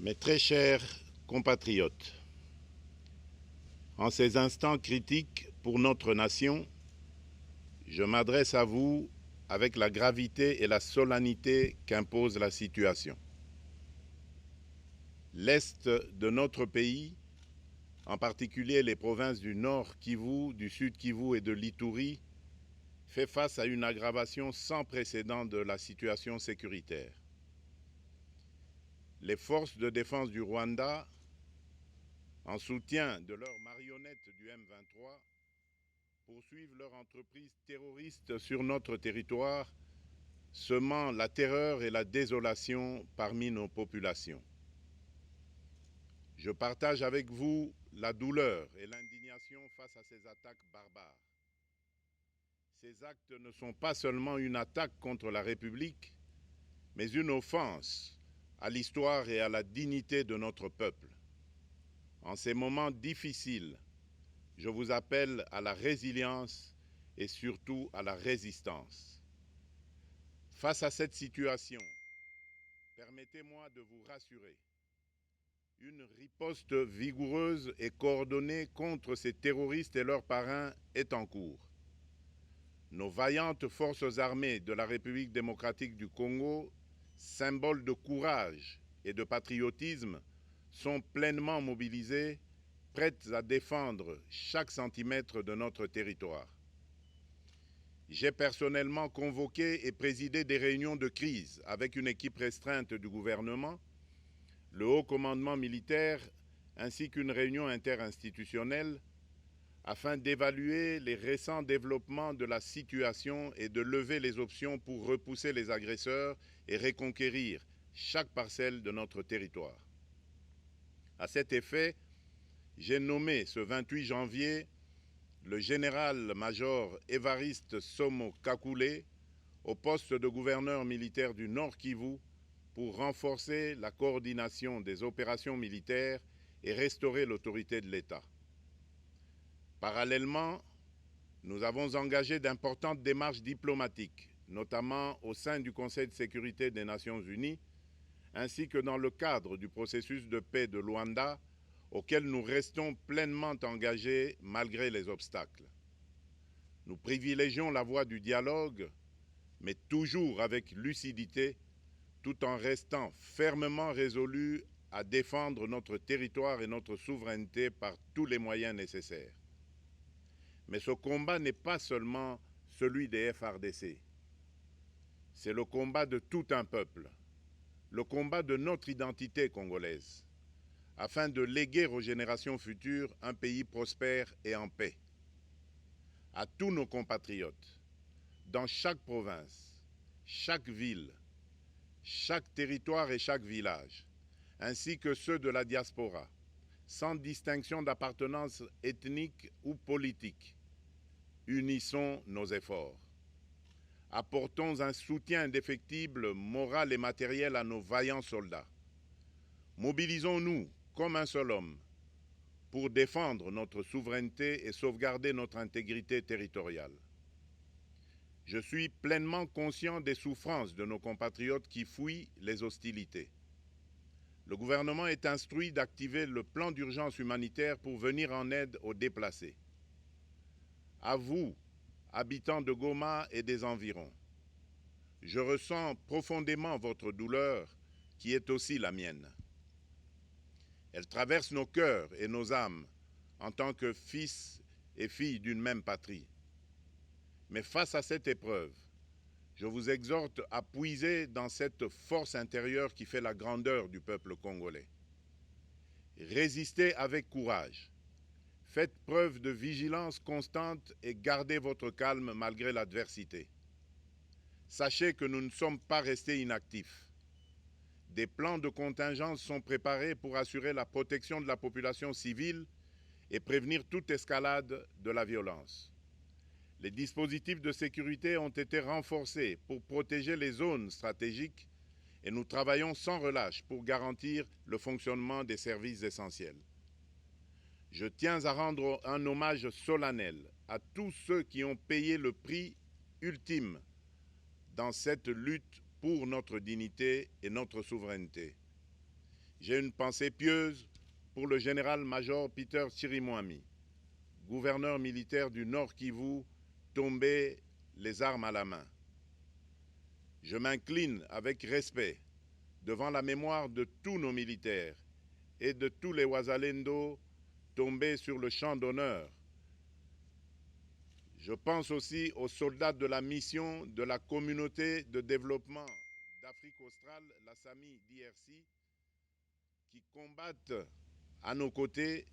Mes très chers compatriotes, en ces instants critiques pour notre nation, je m'adresse à vous avec la gravité et la solennité qu'impose la situation. L'Est de notre pays, en particulier les provinces du Nord Kivu, du Sud Kivu et de l'Ituri, fait face à une aggravation sans précédent de la situation sécuritaire. Les forces de défense du Rwanda, en soutien de leurs marionnettes du M23, poursuivent leur entreprise terroriste sur notre territoire, semant la terreur et la désolation parmi nos populations. Je partage avec vous la douleur et l'indignation face à ces attaques barbares. Ces actes ne sont pas seulement une attaque contre la République, mais une offense à l'histoire et à la dignité de notre peuple. En ces moments difficiles, je vous appelle à la résilience et surtout à la résistance. Face à cette situation, permettez-moi de vous rassurer. Une riposte vigoureuse et coordonnée contre ces terroristes et leurs parrains est en cours. Nos vaillantes forces armées de la République démocratique du Congo, symboles de courage et de patriotisme, sont pleinement mobilisées, prêtes à défendre chaque centimètre de notre territoire. J'ai personnellement convoqué et présidé des réunions de crise avec une équipe restreinte du gouvernement, le haut commandement militaire ainsi qu'une réunion interinstitutionnelle afin d'évaluer les récents développements de la situation et de lever les options pour repousser les agresseurs et reconquérir chaque parcelle de notre territoire. À cet effet, j'ai nommé ce 28 janvier le général-major Évariste Somo Kakule au poste de gouverneur militaire du Nord Kivu pour renforcer la coordination des opérations militaires et restaurer l'autorité de l'État. Parallèlement, nous avons engagé d'importantes démarches diplomatiques, notamment au sein du Conseil de sécurité des Nations Unies, ainsi que dans le cadre du processus de paix de Luanda, auquel nous restons pleinement engagés malgré les obstacles. Nous privilégions la voie du dialogue, mais toujours avec lucidité, tout en restant fermement résolus à défendre notre territoire et notre souveraineté par tous les moyens nécessaires. Mais ce combat n'est pas seulement celui des FARDC. C'est le combat de tout un peuple, le combat de notre identité congolaise, afin de léguer aux générations futures un pays prospère et en paix. À tous nos compatriotes, dans chaque province, chaque ville, chaque territoire et chaque village, ainsi que ceux de la diaspora, sans distinction d'appartenance ethnique ou politique, unissons nos efforts. Apportons un soutien indéfectible, moral et matériel à nos vaillants soldats. Mobilisons-nous comme un seul homme pour défendre notre souveraineté et sauvegarder notre intégrité territoriale. Je suis pleinement conscient des souffrances de nos compatriotes qui fuient les hostilités. Le gouvernement est instruit d'activer le plan d'urgence humanitaire pour venir en aide aux déplacés. À vous, habitants de Goma et des environs, je ressens profondément votre douleur qui est aussi la mienne. Elle traverse nos cœurs et nos âmes en tant que fils et filles d'une même patrie. Mais face à cette épreuve, je vous exhorte à puiser dans cette force intérieure qui fait la grandeur du peuple congolais. Résistez avec courage. Faites preuve de vigilance constante et gardez votre calme malgré l'adversité. Sachez que nous ne sommes pas restés inactifs. Des plans de contingence sont préparés pour assurer la protection de la population civile et prévenir toute escalade de la violence. Les dispositifs de sécurité ont été renforcés pour protéger les zones stratégiques et nous travaillons sans relâche pour garantir le fonctionnement des services essentiels. Je tiens à rendre un hommage solennel à tous ceux qui ont payé le prix ultime dans cette lutte pour notre dignité et notre souveraineté. J'ai une pensée pieuse pour le général-major Peter Chirimwami, gouverneur militaire du Nord Kivu, tombé les armes à la main. Je m'incline avec respect devant la mémoire de tous nos militaires et de tous les Wazalendo tombés sur le champ d'honneur. Je pense aussi aux soldats de la mission de la communauté de développement d'Afrique australe, la SAMI DRC, qui combattent à nos côtés,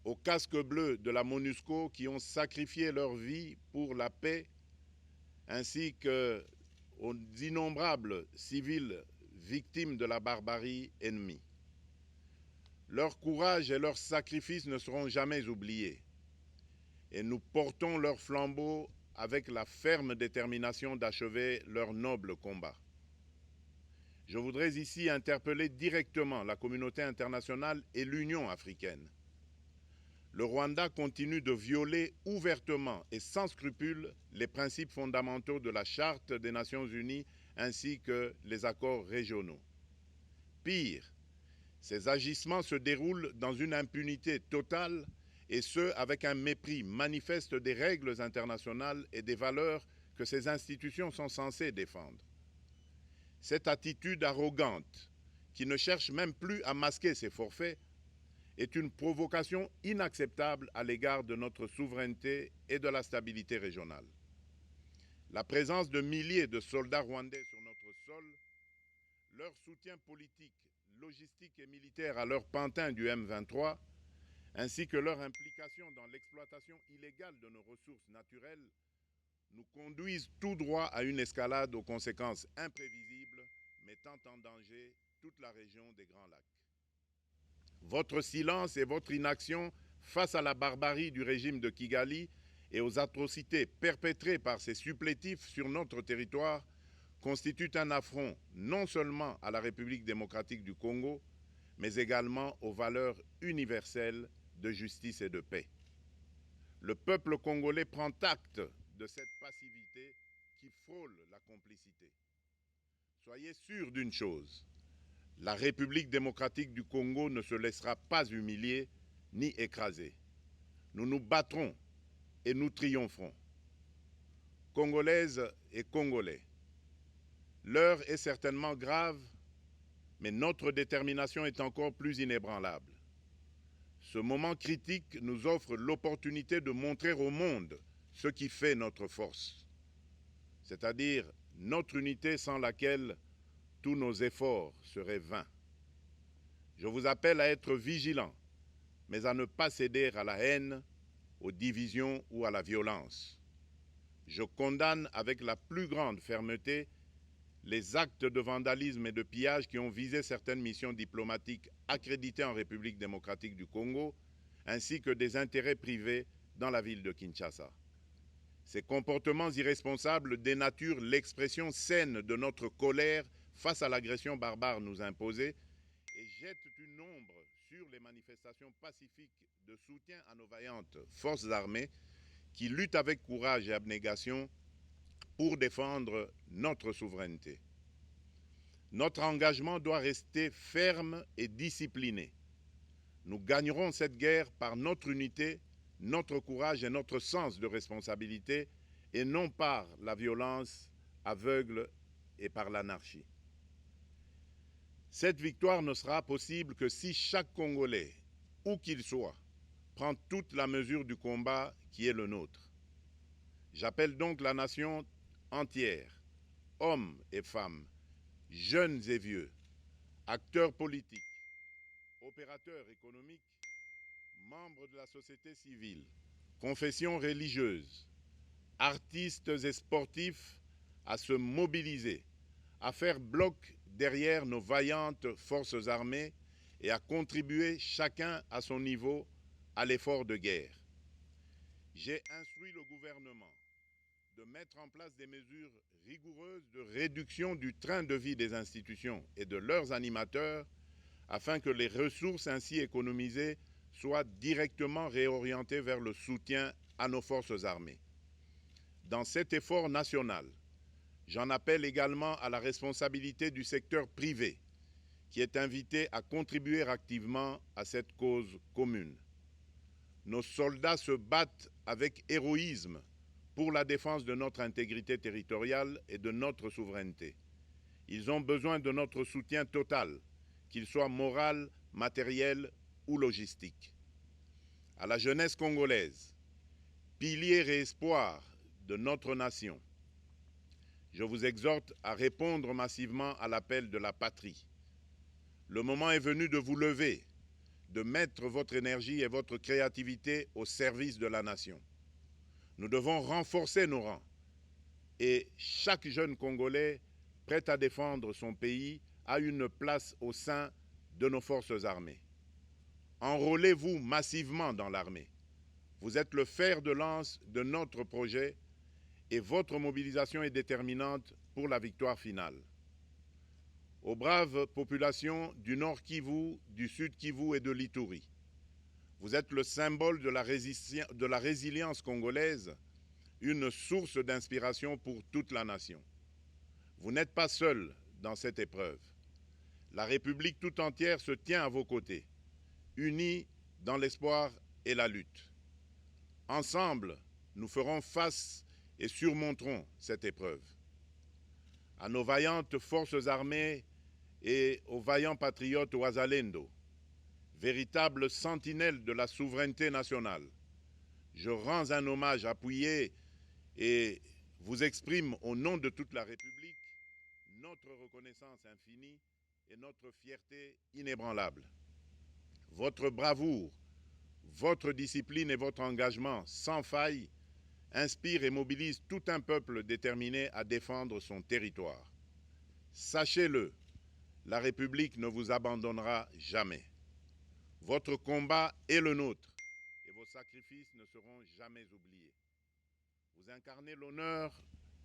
aux casques bleus de la MONUSCO qui ont sacrifié leur vie pour la paix, ainsi qu'aux innombrables civils victimes de la barbarie ennemie. Leur courage et leur sacrifice ne seront jamais oubliés. Et nous portons leur flambeau avec la ferme détermination d'achever leur noble combat. Je voudrais ici interpeller directement la communauté internationale et l'Union africaine. Le Rwanda continue de violer ouvertement et sans scrupule les principes fondamentaux de la Charte des Nations Unies ainsi que les accords régionaux. Pire, ces agissements se déroulent dans une impunité totale et ce, avec un mépris manifeste des règles internationales et des valeurs que ces institutions sont censées défendre. Cette attitude arrogante, qui ne cherche même plus à masquer ses forfaits, est une provocation inacceptable à l'égard de notre souveraineté et de la stabilité régionale. La présence de milliers de soldats rwandais sur notre sol, leur soutien politique, logistique et militaire à leur pantin du M23, ainsi que leur implication dans l'exploitation illégale de nos ressources naturelles, nous conduisent tout droit à une escalade aux conséquences imprévisibles, mettant en danger toute la région des Grands Lacs. Votre silence et votre inaction face à la barbarie du régime de Kigali et aux atrocités perpétrées par ses supplétifs sur notre territoire constituent un affront non seulement à la République démocratique du Congo, mais également aux valeurs universelles de justice et de paix. Le peuple congolais prend acte de cette passivité qui frôle la complicité. Soyez sûrs d'une chose, la République démocratique du Congo ne se laissera pas humilier ni écraser. Nous nous battrons et nous triompherons. Congolaises et Congolais, l'heure est certainement grave, mais notre détermination est encore plus inébranlable. Ce moment critique nous offre l'opportunité de montrer au monde ce qui fait notre force, c'est-à-dire notre unité sans laquelle tous nos efforts seraient vains. Je vous appelle à être vigilants, mais à ne pas céder à la haine, aux divisions ou à la violence. Je condamne avec la plus grande fermeté les actes de vandalisme et de pillage qui ont visé certaines missions diplomatiques accréditées en République démocratique du Congo, ainsi que des intérêts privés dans la ville de Kinshasa. Ces comportements irresponsables dénaturent l'expression saine de notre colère face à l'agression barbare nous imposée et jettent une ombre sur les manifestations pacifiques de soutien à nos vaillantes forces armées qui luttent avec courage et abnégation pour défendre notre souveraineté. Notre engagement doit rester ferme et discipliné. Nous gagnerons cette guerre par notre unité, notre courage et notre sens de responsabilité, et non par la violence aveugle et par l'anarchie. Cette victoire ne sera possible que si chaque Congolais, où qu'il soit, prend toute la mesure du combat qui est le nôtre. J'appelle donc la nation entière, hommes et femmes, jeunes et vieux, acteurs politiques, opérateurs économiques, membres de la société civile, confessions religieuses, artistes et sportifs à se mobiliser, à faire bloc derrière nos vaillantes forces armées et à contribuer chacun à son niveau à l'effort de guerre. J'ai instruit le gouvernement de mettre en place des mesures rigoureuses de réduction du train de vie des institutions et de leurs animateurs afin que les ressources ainsi économisées soient directement réorientées vers le soutien à nos forces armées. Dans cet effort national, j'en appelle également à la responsabilité du secteur privé qui est invité à contribuer activement à cette cause commune. Nos soldats se battent avec héroïsme pour la défense de notre intégrité territoriale et de notre souveraineté. Ils ont besoin de notre soutien total, qu'il soit moral, matériel ou logistique. À la jeunesse congolaise, pilier et espoir de notre nation, je vous exhorte à répondre massivement à l'appel de la patrie. Le moment est venu de vous lever, de mettre votre énergie et votre créativité au service de la nation. Nous devons renforcer nos rangs et chaque jeune Congolais prêt à défendre son pays a une place au sein de nos forces armées. Enrôlez-vous massivement dans l'armée. Vous êtes le fer de lance de notre projet et votre mobilisation est déterminante pour la victoire finale. Aux braves populations du Nord Kivu, du Sud Kivu et de l'Ituri, vous êtes le symbole de la résilience congolaise, une source d'inspiration pour toute la nation. Vous n'êtes pas seuls dans cette épreuve. La République tout entière se tient à vos côtés, unis dans l'espoir et la lutte. Ensemble, nous ferons face et surmonterons cette épreuve. À nos vaillantes forces armées et aux vaillants patriotes Wazalendo, véritables sentinelles de la souveraineté nationale, je rends un hommage appuyé et vous exprime au nom de toute la République notre reconnaissance infinie et notre fierté inébranlable. Votre bravoure, votre discipline et votre engagement sans faille inspirent et mobilisent tout un peuple déterminé à défendre son territoire. Sachez-le, la République ne vous abandonnera jamais. Votre combat est le nôtre et vos sacrifices ne seront jamais oubliés. Vous incarnez l'honneur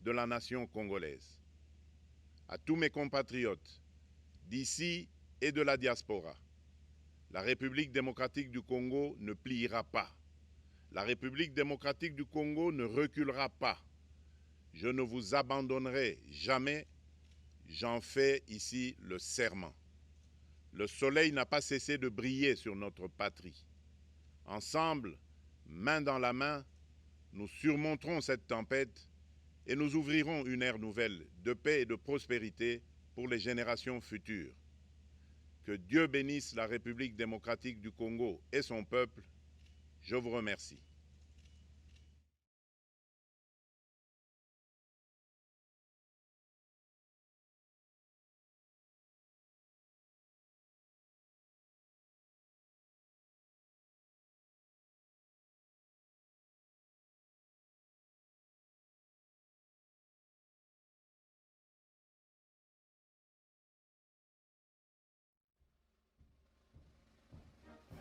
de la nation congolaise. À tous mes compatriotes d'ici et de la diaspora, la République démocratique du Congo ne pliera pas. La République démocratique du Congo ne reculera pas. Je ne vous abandonnerai jamais. J'en fais ici le serment. Le soleil n'a pas cessé de briller sur notre patrie. Ensemble, main dans la main, nous surmonterons cette tempête et nous ouvrirons une ère nouvelle de paix et de prospérité pour les générations futures. Que Dieu bénisse la République démocratique du Congo et son peuple. Je vous remercie.